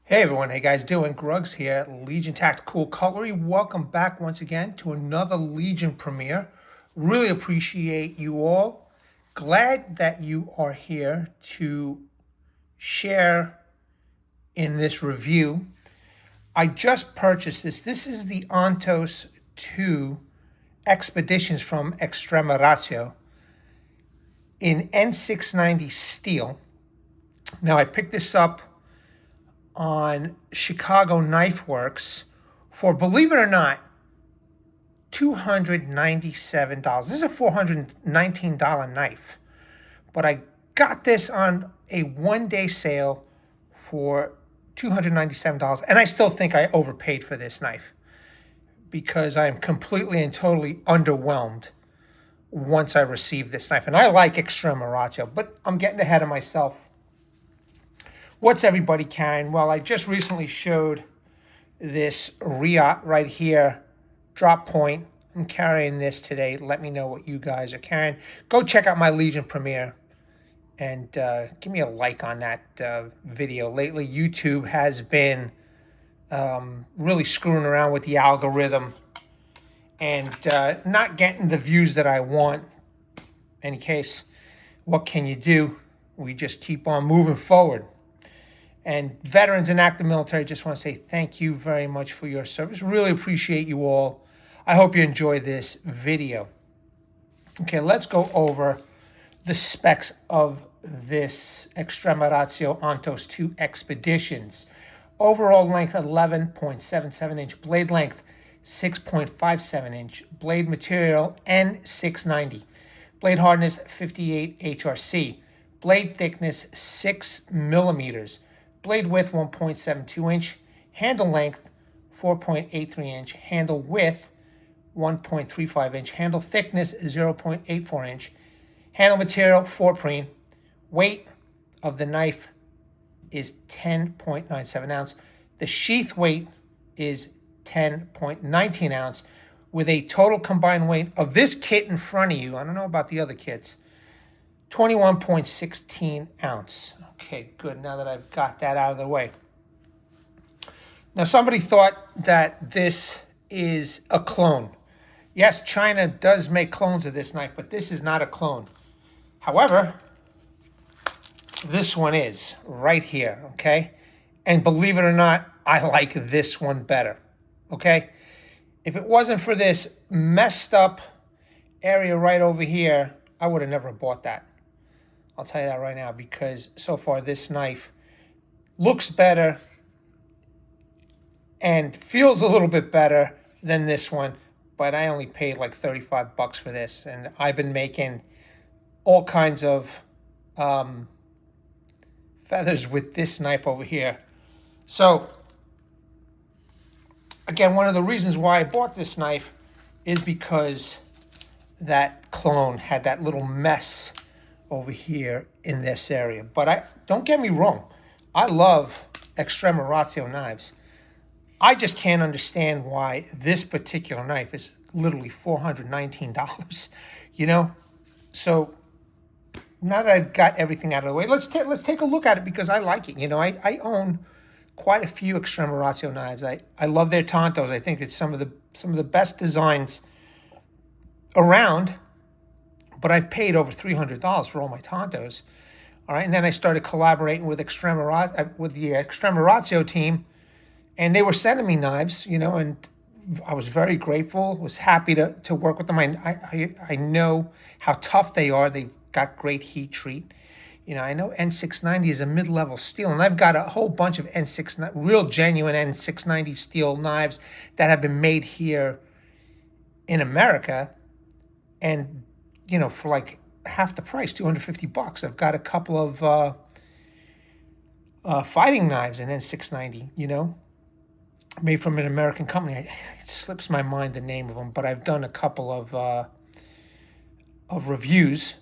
Hey everyone, hey guys doing? Grugs here, Legion Tactical Cutlery. Welcome back once again to another Legion premiere. Really appreciate you all. Glad that you are here to share in this review. I just purchased this. This is the Ontos 2 Expeditions from Extrema in N690 steel. Now I picked this up on Chicago Knife Works for, believe it or not, $297. This is a $419 knife, but I got this on a one-day sale for $297, and I still think I overpaid for this knife because I am completely and totally underwhelmed once I received this knife. And I like Extrema, but I'm getting ahead of myself. What's everybody carrying? Well, I just recently showed this Riot right here, drop point. I'm carrying this today. Let me know what you guys are carrying. Go check out my Legion premiere and give me a like on that video. Lately, YouTube has been really screwing around with the algorithm and not getting the views that I want. In any case, what can you do? We just keep on moving forward. And veterans and active military, just want to say thank you very much for your service. Really appreciate you all. I hope you enjoy this video. Okay, let's go over the specs of this Extrema Ontos 2 Expeditions. Overall length 11.77 inch, blade length 6.57 inch, blade material N690, blade hardness 58 HRC, blade thickness 6 millimeters. Blade width 1.72 inch, handle length 4.83 inch, handle width 1.35 inch, handle thickness 0.84 inch, handle material Forprene, weight of the knife is 10.97 ounce. The sheath weight is 10.19 ounce with a total combined weight of this kit in front of you. I don't know about the other kits. 21.16 ounce. Okay, good. Now that I've got that out of the way. Now, somebody thought that this is a clone. Yes, China does make clones of this knife, but this is not a clone. However, this one is right here, okay? And believe it or not, I like this one better, okay? If it wasn't for this messed up area right over here, I would have never bought that. I'll tell you that right now, because so far this knife looks better and feels a little bit better than this one, but I only paid like 35 bucks for this, and I've been making all kinds of feathers with this knife over here. So again, one of the reasons why I bought this knife is because that clone had that little mess over here in this area. But don't get me wrong, I love Extrema knives. I just can't understand why this particular knife is literally $419, you know? So now that I've got everything out of the way, let's take a look at it because I like it. You know, I own quite a few Extrema knives. I love their Tontos. I think it's some of the best designs around. But I've paid over $300 for all my Tontos. All right, and then I started collaborating with the Extrema team, and they were sending me knives, you know, and I was very grateful, was happy to work with them. I know how tough they are. They've got great heat treat. You know, I know N690 is a mid-level steel, and I've got a whole bunch of real genuine N690 steel knives that have been made here in America, and you know, for like half the price, 250 bucks. I've got a couple of fighting knives in N690, you know, made from an American company. It slips my mind the name of them, but I've done a couple of reviews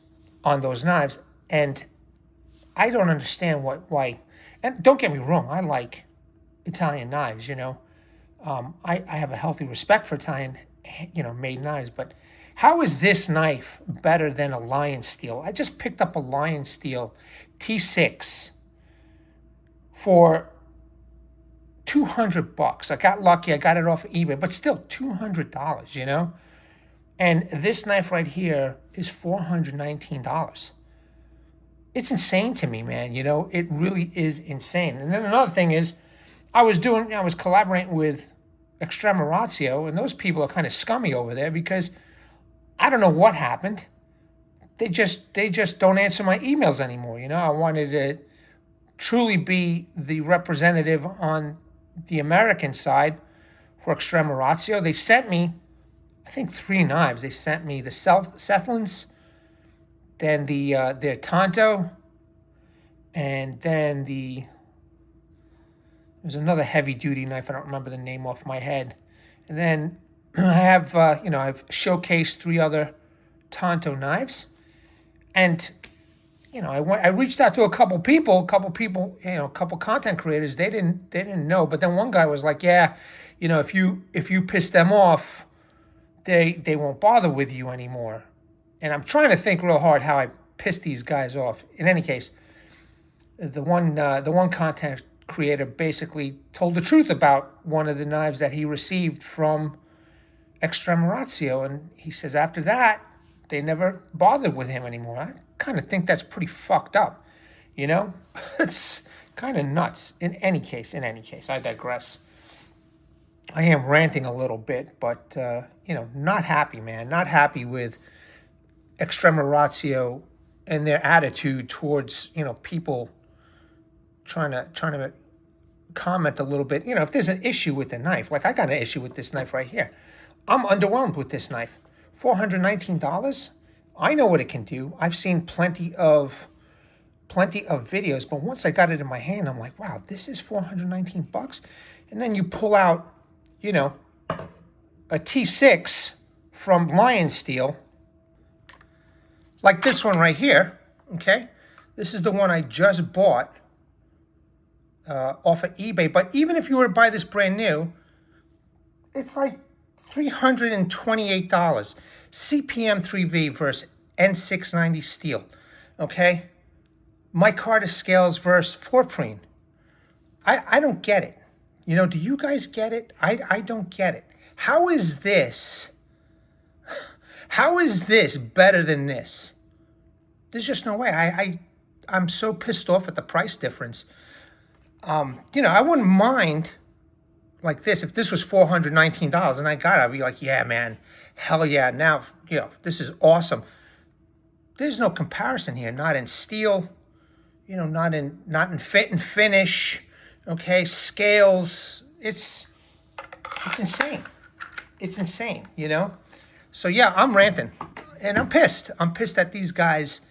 on those knives, and I don't understand why. And don't get me wrong, I like Italian knives, you know. I have a healthy respect for Italian, you know, made knives, but how is this knife better than a Lion Steel? I just picked up a Lion Steel T6 for $200. I got lucky. I got it off of eBay, but still $200, you know? And this knife right here is $419. It's insane to me, man. You know, it really is insane. And then another thing is, I was collaborating with Extrema, and those people are kind of scummy over there because I don't know what happened. They just don't answer my emails anymore. You know, I wanted to truly be the representative on the American side for Extrema. They sent me, I think, 3 knives. They sent me the Sethlins, then their Tonto, and then there's another heavy duty knife. I don't remember the name off my head. And then I have, I've showcased 3 other Tonto knives. And, I reached out to a couple people, a couple content creators. They didn't know. But then one guy was like, yeah, if you piss them off, they won't bother with you anymore. And I'm trying to think real hard how I pissed these guys off. In any case, the one content creator basically told the truth about one of the knives that he received from Extrema, and he says after that they never bothered with him anymore. I kind of think that's pretty fucked up, It's kind of nuts. In any case, I digress. I am ranting a little bit, but not happy, man. Not happy with Extrema and their attitude towards people trying to comment a little bit. If there's an issue with the knife, like I got an issue with this knife right here. I'm underwhelmed with this knife. $419. I know what it can do. I've seen plenty of videos, but once I got it in my hand, I'm like, wow, this is $419. And then you pull out, a T6 from Lion Steel, like this one right here. Okay, this is the one I just bought off of eBay. But even if you were to buy this brand new, it's like $328. CPM 3V versus N690 steel. Okay, micarta scales versus Forprene. I don't get it. Do you guys get it? I don't get it. How is this better than this? There's just no way. I'm so pissed off at the price difference. I wouldn't mind like this if this was $419 and I got it. I'd be like, yeah, man, hell yeah. Now, this is awesome. There's no comparison here. Not in steel, not in fit and finish. Okay, scales. It's insane. It's insane. So yeah, I'm ranting, and I'm pissed. I'm pissed that these guys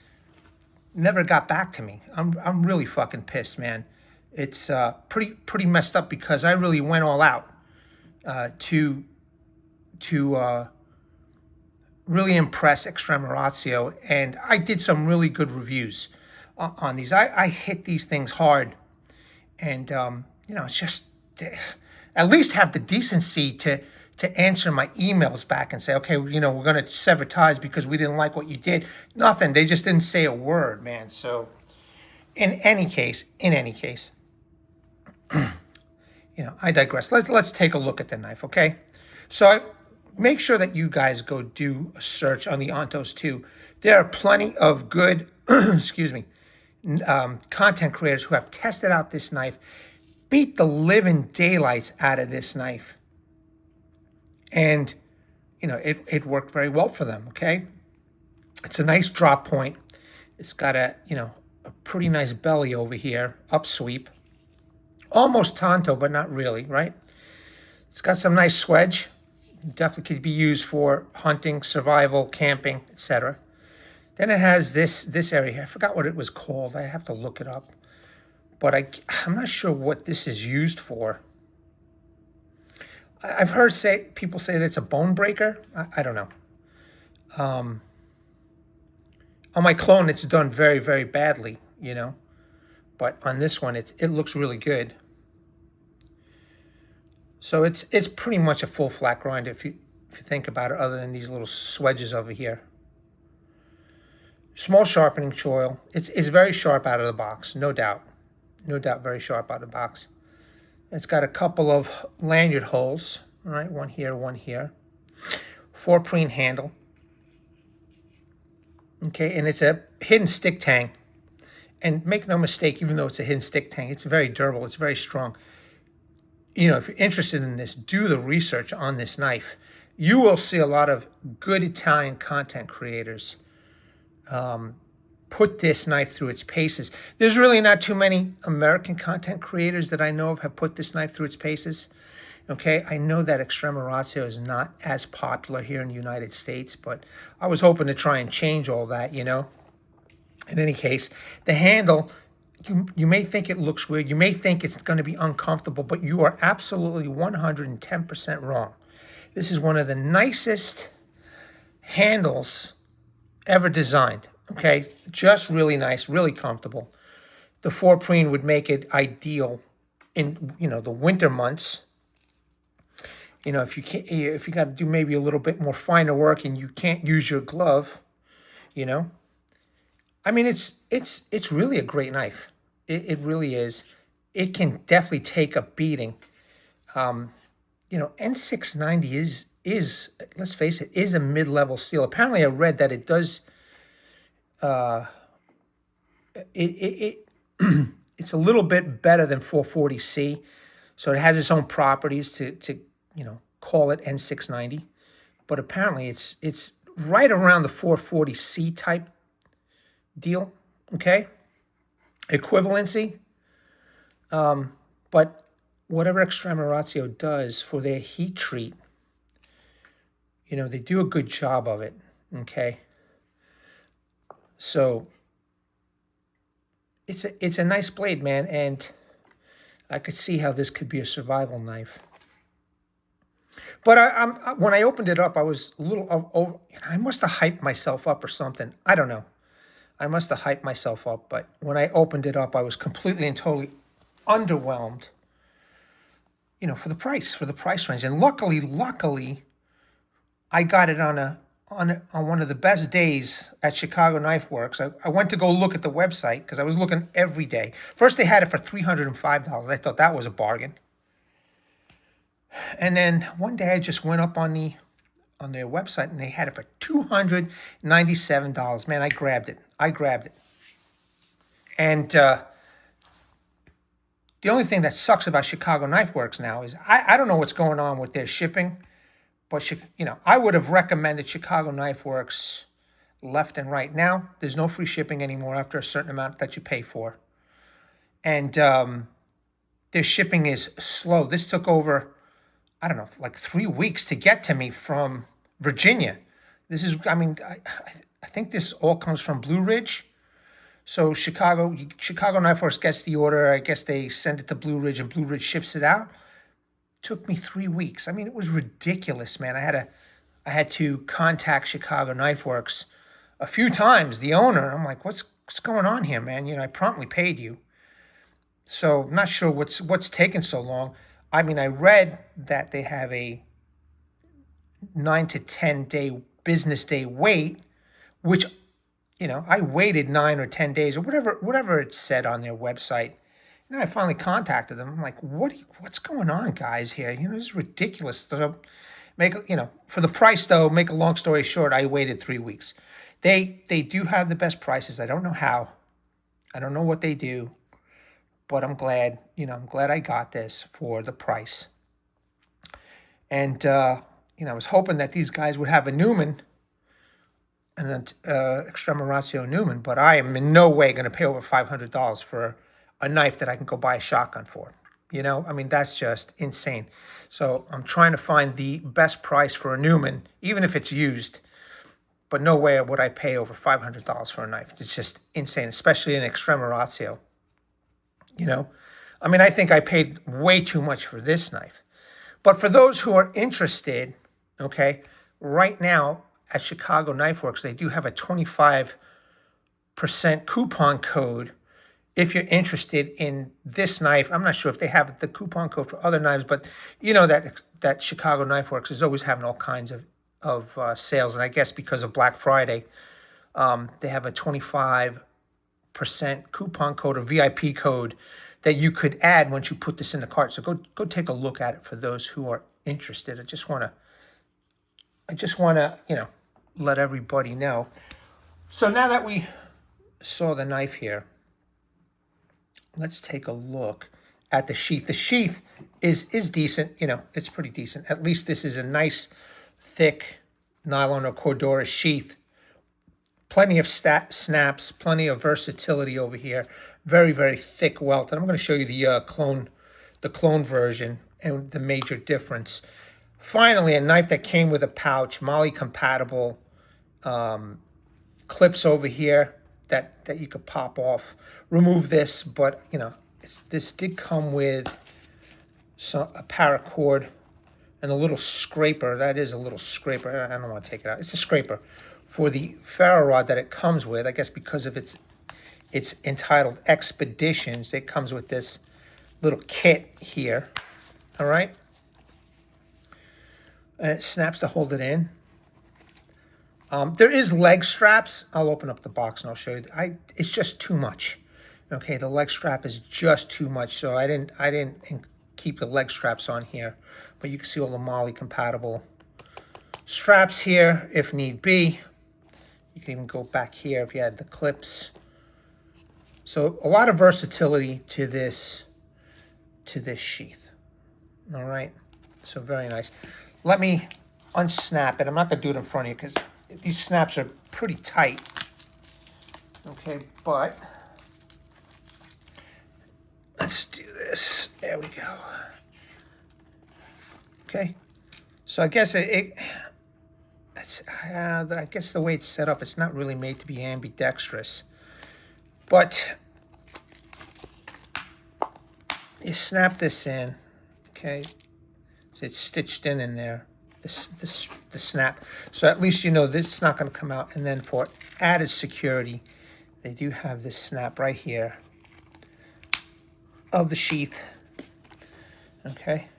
never got back to me. I'm really fucking pissed, man. It's pretty messed up because I really went all out to really impress Extrema, and I did some really good reviews on these. I hit these things hard, and it's just at least have the decency to answer my emails back and say, okay, we're going to sever ties because we didn't like what you did. Nothing. They just didn't say a word, man. So in any case, I digress. Let's take a look at the knife, okay? So make sure that you guys go do a search on the Ontos 2. There are plenty of good, content creators who have tested out this knife, beat the living daylights out of this knife. And, it worked very well for them, okay? It's a nice drop point. It's got a pretty nice belly over here, upsweep. Almost Tonto, but not really, right? It's got some nice swedge. Definitely could be used for hunting, survival, camping, etc. Then it has this area here. I forgot what it was called. I have to look it up. But I'm not sure what this is used for. I've heard people say that it's a bone breaker. I don't know. On my clone, it's done very, very badly, But on this one, it looks really good. So it's pretty much a full flat grinder if you think about it, other than these little swedges over here. Small sharpening choil. It's very sharp out of the box, no doubt. No doubt, very sharp out of the box. It's got a couple of lanyard holes, all right, one here, one here. Forprene handle. Okay, and it's a hidden stick tang. And make no mistake, even though it's a hidden stick tang, it's very durable, it's very strong. You know, if you're interested in this, do the research on this knife. You will see a lot of good Italian content creators put this knife through its paces. There's really not too many American content creators that I know of have put this knife through its paces. Okay, I know that Extrema Ratio is not as popular here in the United States, but I was hoping to try and change all that, you know. In any case, the handle, you may think it looks weird. You may think it's going to be uncomfortable, but you are absolutely 110% wrong. This is one of the nicest handles ever designed. Okay, just really nice, really comfortable. The Forprene would make it ideal in, you know, the winter months. You know, if you got to do maybe a little bit more finer work and you can't use your glove, you know. I mean, it's really a great knife. It really is. It can definitely take a beating. You know, N690 is let's face it, is a mid-level steel. Apparently, I read that it does. It's a little bit better than 440C, so it has its own properties to you know, call it N690. But apparently, it's right around the 440C type deal. Okay, equivalency. But whatever Extrema Ratio does for their heat treat, you know, they do a good job of it. Okay, so it's a nice blade, man, and I could see how this could be a survival knife. But when I opened it up, I was a little over. I must have hyped myself up or something. I don't know. I must have hyped myself up, but when I opened it up, I was completely and totally underwhelmed. You know, for the price range, and luckily, I got it on one of the best days at Chicago Knife Works. I went to go look at the website because I was looking every day. First, they had it for $305. I thought that was a bargain. And then one day I just went up on their website and they had it for $297. Man, I grabbed it. And the only thing that sucks about Chicago Knife Works now is I don't know what's going on with their shipping, but you know, I would have recommended Chicago Knife Works left and right. Now, there's no free shipping anymore after a certain amount that you pay for. And their shipping is slow. This took over, I don't know, like 3 weeks to get to me from Virginia. This is, I mean, I think this all comes from Blue Ridge. So Chicago Knife Works gets the order. I guess they send it to Blue Ridge and Blue Ridge ships it out. Took me 3 weeks. I mean, it was ridiculous, man. I had to contact Chicago Knife Works a few times, the owner. I'm like, what's going on here, man? You know, I promptly paid you. So I'm not sure what's taking so long. I mean, I read that they have a 9 to 10 day business day wait, which, you know, I waited 9 or 10 days or whatever it said on their website. And I finally contacted them. I'm like, what's going on, guys, here? You know, this is ridiculous. So for the price, though, make a long story short, I waited 3 weeks. They do have the best prices. I don't know how. I don't know what they do. But I'm glad I got this for the price. And, you know, I was hoping that these guys would have a Newman, an Extrema Ratio Newman, but I am in no way going to pay over $500 for a knife that I can go buy a shotgun for. You know, I mean, that's just insane. So I'm trying to find the best price for a Newman, even if it's used, but no way would I pay over $500 for a knife. It's just insane, especially an Extrema Ratio. You know, I mean, I think I paid way too much for this knife. But for those who are interested, okay, right now at Chicago Knife Works, they do have a 25% coupon code if you're interested in this knife. I'm not sure if they have the coupon code for other knives, but you know that Chicago Knife Works is always having all kinds of sales. And I guess because of Black Friday, they have a 25% coupon code or VIP code that you could add once you put this in the cart. So go take a look at it for those who are interested. I just want to, let everybody know. So now that we saw the knife here, let's take a look at the sheath. The sheath is decent. It's pretty decent. At least this is a nice, thick nylon or Cordura sheath. Plenty of snaps, plenty of versatility over here. Very, very thick welt. And I'm going to show you the clone version and the major difference. Finally, a knife that came with a pouch, MOLLE compatible, clips over here that you could pop off. Remove this, but this did come with a paracord and a little scraper. That is a little scraper. I don't want to take it out. It's a scraper for the ferro rod that it comes with. I guess because of it's entitled Expeditions, it comes with this little kit here. All right. And it snaps to hold it in. There is leg straps. I'll open up the box and I'll show you. It's just too much. Okay, the leg strap is just too much, so I didn't keep the leg straps on here. But you can see all the MOLLE compatible straps here if need be. You can even go back here if you had the clips. So a lot of versatility to this sheath. All right, so very nice. Let me unsnap it. I'm not gonna do it in front of you because these snaps are pretty tight. Okay, but let's do this. There we go. Okay, so I guess I guess the way it's set up, it's not really made to be ambidextrous, but you snap this in. Okay, so it's stitched in there. The snap, so at least this is not going to come out. And then for added security, they do have this snap right here of the sheath. Okay,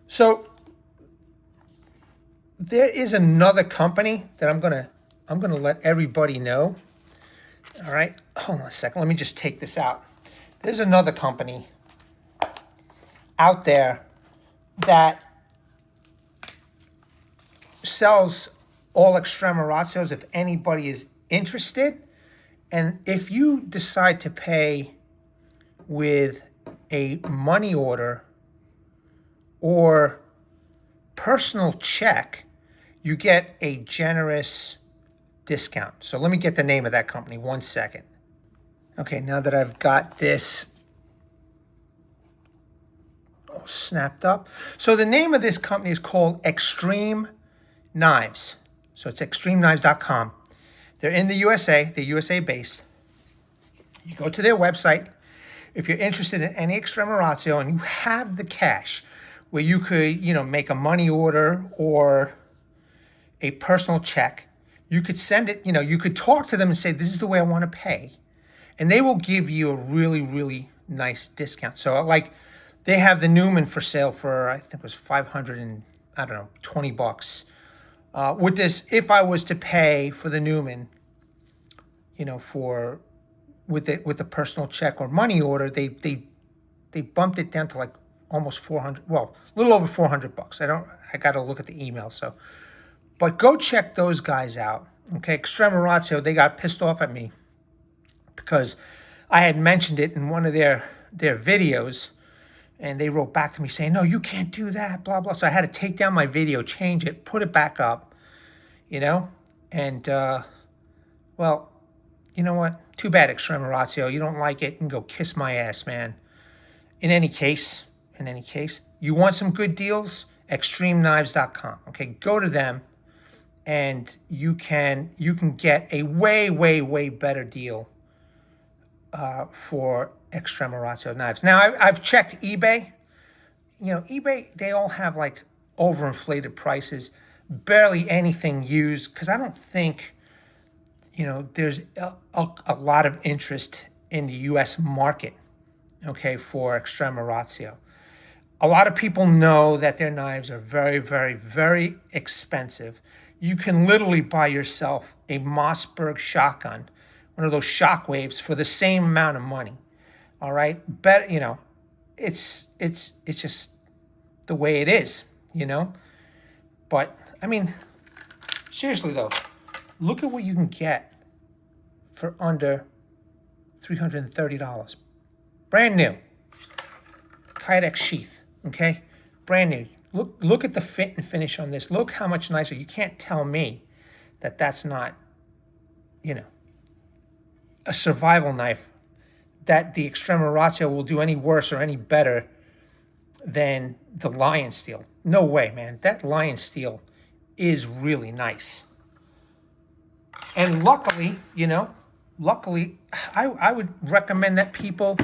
so there is another company that I'm gonna let everybody know. All right, hold on a second. Let me just take this out. There's another company out there that sells all Extrema ratios if anybody is interested. And if you decide to pay with a money order or personal check, you get a generous discount. So let me get the name of that company. 1 second. Okay, now that I've got this all snapped up. So the name of this company is called Extreme Knives. So it's extremeknives.com. They're in the USA. They're USA based. You go to their website. If you're interested in any Extrema ratio and you have the cash where you could, make a money order or a personal check, you could send it, you could talk to them and say, this is the way I want to pay. And they will give you a really, really nice discount. So like they have the Newman for sale for, I think it was 500 and, I don't know, 20 bucks. With this, if I was to pay for the Newman, with the personal check or money order, they bumped it down to like almost 400, well, a little over 400 bucks. I got to look at the email. So, but go check those guys out. Okay, Extrema ratio, they got pissed off at me because I had mentioned it in one of their videos, and they wrote back to me saying, no, you can't do that, blah, blah. So I had to take down my video, change it, put it back up, and, well, you know what? Too bad, Extrema ratio. You don't like it, you can go kiss my ass, man. In any case, you want some good deals? Extremeknives.com. Okay, go to them, and you can get a way, way, way better deal for Extrema ratio knives. Now, I've checked eBay. eBay, they all have like overinflated prices, barely anything used, because I don't think, there's a lot of interest in the U.S. market, okay, for Extrema ratio. A lot of people know that their knives are very, very, very expensive. You can literally buy yourself a Mossberg shotgun, one of those shockwaves, for the same amount of money. All right, better, you know, it's just the way it is, you know. But I mean, seriously though, look at what you can get for under $330, brand new. Kydex sheath, okay, brand new. Look at the fit and finish on this. Look how much nicer. You can't tell me that that's not, you know, a survival knife, that the Extrema Ratio will do any worse or any better than the Lion Steel. No way, man. That Lion Steel is really nice. And luckily, you know, I would recommend that people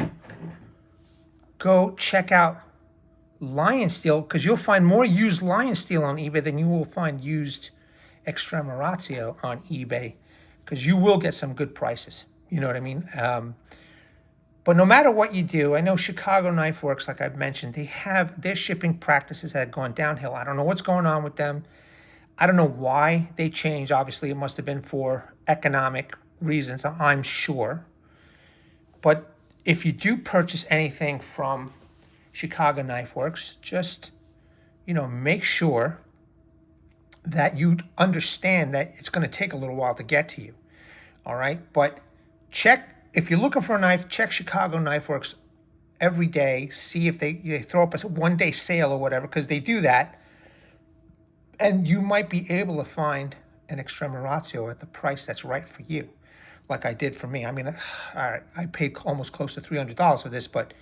go check out Lion Steel, because you'll find more used Lion Steel on eBay than you will find used Extrema Ratio on eBay, because you will get some good prices. You know what I mean? But no matter what you do, I know Chicago Knife Works, like I've mentioned, they have their shipping practices had gone downhill. I don't know what's going on with them. I don't know why they changed. Obviously, it must have been for economic reasons, I'm sure. But if you do purchase anything from Chicago Knife Works, just, you know, make sure that you understand that it's going to take a little while to get to you. All right, but check, if you're looking for a knife, check Chicago Knife Works every day. See if they throw up a one-day sale or whatever, because they do that, and you might be able to find an Extrema Ratio at the price that's right for you, like I did for me. I mean, all right, I paid almost close to $300 for this, but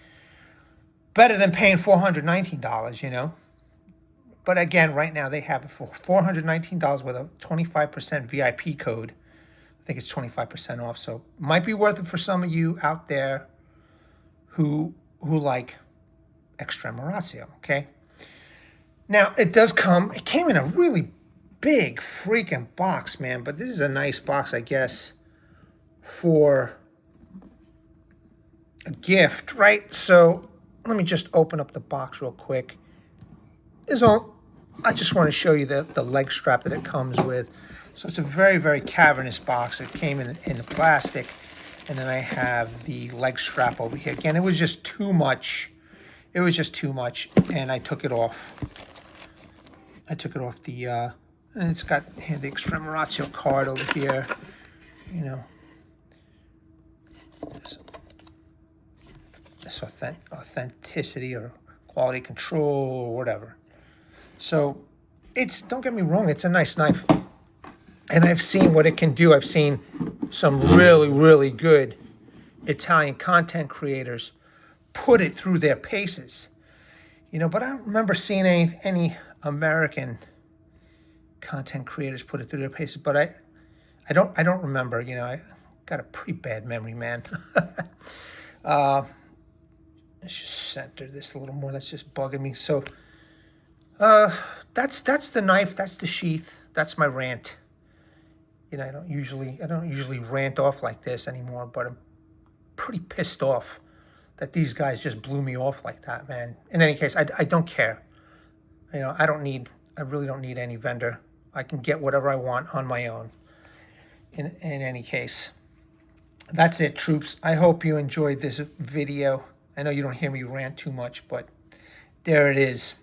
better than paying $419, you know. But again, right now they have it for $419 with a 25% VIP code. I think it's 25% off, so might be worth it for some of you out there who like Extrema Ratio, okay? Now, it came in a really big freaking box, man, but this is a nice box, I guess, for a gift, right? So let me just open up the box real quick. I just want to show you the leg strap that it comes with. So it's a very, very cavernous box. It came in the plastic, and then I have the leg strap over here. Again, it was just too much. It was just too much, and I took it off. And it's got the Extrema Ratio card over here. You know, this authenticity or quality control or whatever. So don't get me wrong, it's a nice knife. And I've seen what it can do. I've seen some really, really good Italian content creators put it through their paces. You know, but I don't remember seeing any American content creators put it through their paces. But I don't remember. You know, I got a pretty bad memory, man. Let's just center this a little more. That's just bugging me. So that's the knife. That's the sheath. That's my rant. You know, I don't usually rant off like this anymore, but I'm pretty pissed off that these guys just blew me off like that, man. In any case, I don't care. You know, I really don't need any vendor. I can get whatever I want on my own. In any case, that's it, troops. I hope you enjoyed this video. I know you don't hear me rant too much, but there it is.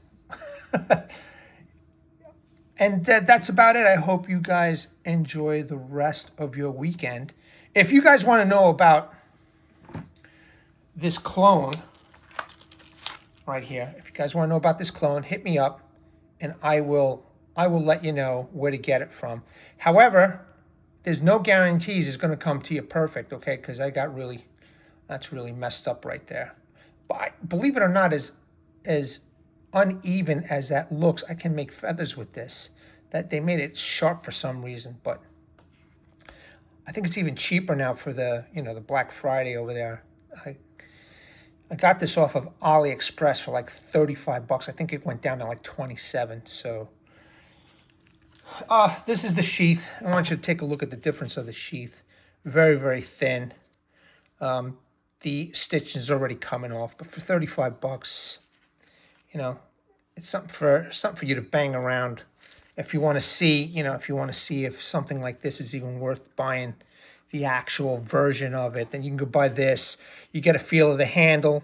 And that's about it. I hope you guys enjoy the rest of your weekend. If you guys want to know about this clone right here, if you guys want to know about this clone, hit me up, and I will let you know where to get it from. However, there's no guarantees it's going to come to you perfect, okay? Because that's really messed up right there. But believe it or not, as uneven as that looks, I can make feathers with this. That they made it sharp for some reason, but I think it's even cheaper now for the Black Friday over there. I got this off of AliExpress for like 35 bucks. I think it went down to like 27. So this is the sheath. I want you to take a look at the difference of the sheath. Very, very thin. The stitch is already coming off, but for 35 bucks, you know, it's something for you to bang around if you want to see, if something like this is even worth buying the actual version of it, then you can go buy this. You get a feel of the handle,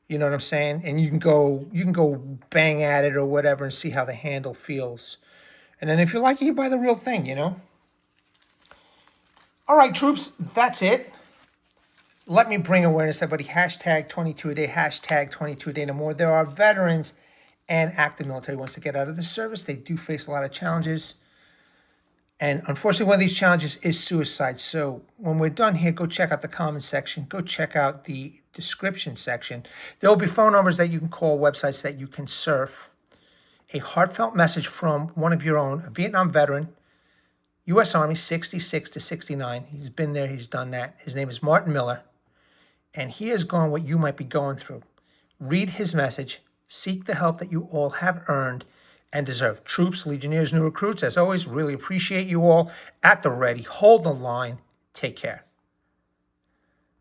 you know what I'm saying? And you can go bang at it or whatever and see how the handle feels. And then if you like it, you buy the real thing, you know? All right, troops, that's it. Let me bring awareness, everybody. Hashtag 22 a day, hashtag 22 a day no more. There are veterans and active military ones to get out of the service. They do face a lot of challenges. And unfortunately, one of these challenges is suicide. So when we're done here, go check out the comment section. Go check out the description section. There will be phone numbers that you can call, websites that you can surf. A heartfelt message from one of your own, a Vietnam veteran, U.S. Army, 66 to 69. He's been there. He's done that. His name is Martin Miller. And he has gone what you might be going through. Read his message. Seek the help that you all have earned and deserve. Troops, Legionnaires, new recruits, as always, really appreciate you all at the ready. Hold the line. Take care.